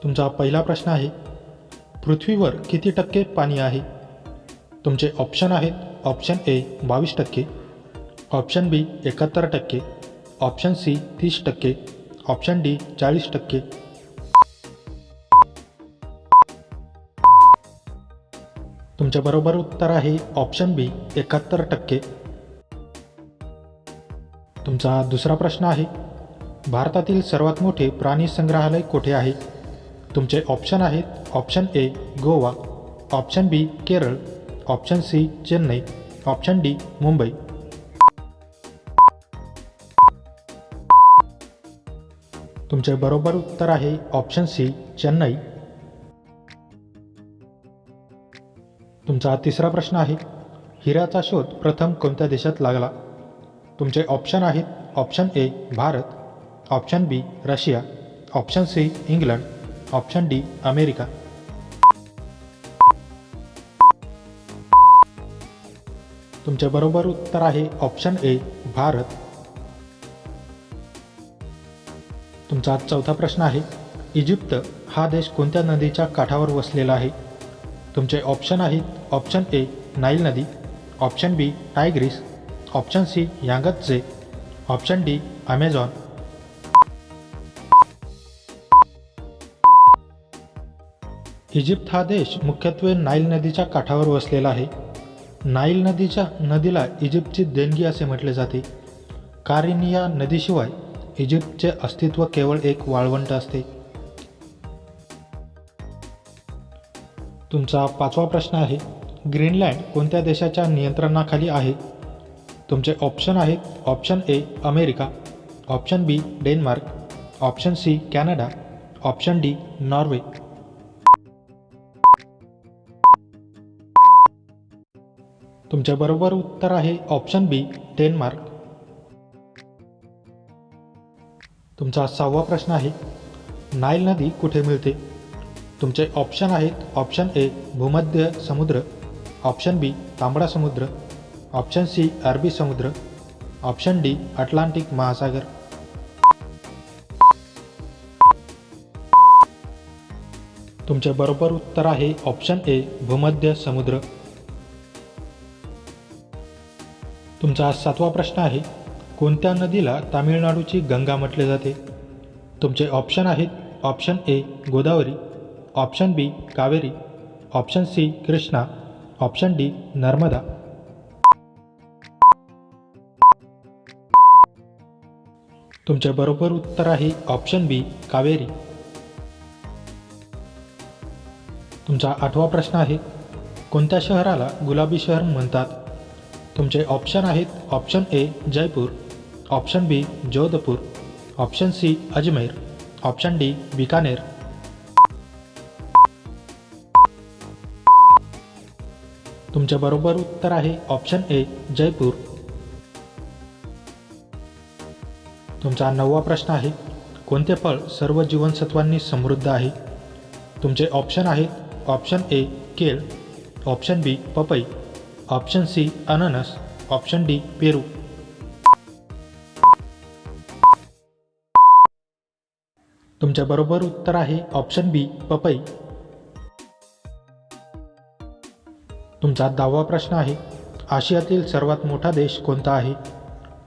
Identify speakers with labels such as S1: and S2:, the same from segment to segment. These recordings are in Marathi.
S1: तुमचा पहिला प्रश्न आहे, पृथ्वीवर किती टक्के पाणी आहे? तुमचे ऑप्शन आहेत, option A 22%, option B 71%, option C 30%, option D 40%. तुमचे बरोबर उत्तर आहे ऑप्शन बी 71%. तुमचा दुसरा प्रश्न आहे, भारतातील सर्वात मोठे प्राणी संग्रहालय कोठे आहे? तुमचे ऑप्शन आहेत, option A Goa, option B Kerala, option C Chennai, option D Mumbai. तुमचे बरोबर उत्तर आहे ऑप्शन सी चेन्नई. तुमचा तिसरा प्रश्न आहे, हिऱ्याचा शोध प्रथम कोणत्या देशात लागला? तुमचे ऑप्शन आहेत, option A Bharat, option B Russia, option C England, option D America. तुमचे बरोबर उत्तर आहे ऑप्शन ए भारत. तुमचा चौथा प्रश्न आहे, इजिप्त हा देश कोणत्या नदीच्या काठावर वसलेला आहे? तुमचे ऑप्शन आहेत, ऑप्शन ए नाईल नदी, option B Tigris, option C Yangtze, option D Amazon. Egypt हा देश मुख्यत्वे नाईल नदीच्या काठावर वसलेला आहे. नाईल नदीला इजिप्तची देणगी असे म्हटले जाते, कारण या नदीशिवाय इजिप्तचे अस्तित्व केवळ एक वाळवंट असते. तुमचा पाचवा प्रश्न आहे, ग्रीनलँड कोणत्या देशाच्या नियंत्रणाखाली आहे? तुमचे ऑप्शन आहेत, option A America, option B Denmark, option C Canada, option D Norway. तुमचे बरोबर उत्तर आहे ऑप्शन बी डेन्मार्क. तुमचा सहावा प्रश्न आहे, नाईल नदी कुठे मिळते? तुमचे ऑप्शन आहेत, ऑप्शन ए भूमध्य समुद्र, ऑप्शन बी तांबडा समुद्र, ऑप्शन सी अरबी समुद्र, ऑप्शन डी अटलांटिक महासागर. तुमचे बरोबर उत्तर आहे ऑप्शन ए भूमध्य समुद्र. तुमचा सातवा प्रश्न आहे, कोणत्या नदीला तामिळनाडूची गंगा म्हटले जाते? तुमचे ऑप्शन आहेत, option A Godavari, option B Kaveri, option C Krishna, option D Narmada. तुमचे बरोबर उत्तर आहे ऑप्शन बी कावेरी. तुमचा आठवा प्रश्न आहे, कोणत्या शहराला गुलाबी शहर म्हणतात? तुमचे ऑप्शन आहेत, option A Jaipur, option B Jodhpur, option C Ajmer, option D Bikaner. तुमचे बरोबर उत्तर आहे ऑप्शन ए जयपूर. तुमचा नववा प्रश्न आहे, कोणते फळ सर्व जीवनसत्वांनी समृद्ध आहे? तुमचे ऑप्शन आहेत, ऑप्शन ए केळ, ऑप्शन बी पपई, ऑप्शन सी अननस, ऑप्शन डी पेरू. तुमचे बरोबर उत्तर आहे ऑप्शन बी पपई. तुमचा 10वा प्रश्न आहे, आशियातील सर्वात मोठा देश कोणता आहे?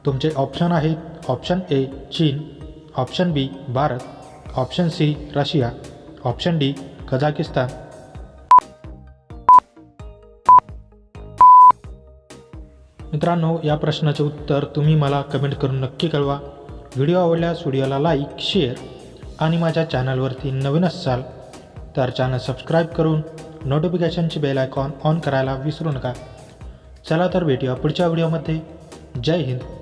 S1: तुमचे ऑप्शन आहेत, ऑप्शन ए चीन, option B Bharat, option C Russia, option D Kazakhstan. मित्रांनो, या प्रश्नाचे उत्तर तुम्ही मला कमेंट करून नक्की कळवा. व्हिडिओ आवडल्यास व्हिडिओला लाईक, शेअर आणि माझ्या चॅनलवरती नवीन असाल तर चॅनल सबस्क्राईब करून नोटिफिकेशनची बेल आयकॉन ऑन करायला विसरू नका. चला तर भेटूया पुढच्या व्हिडिओमध्ये. जय हिंद.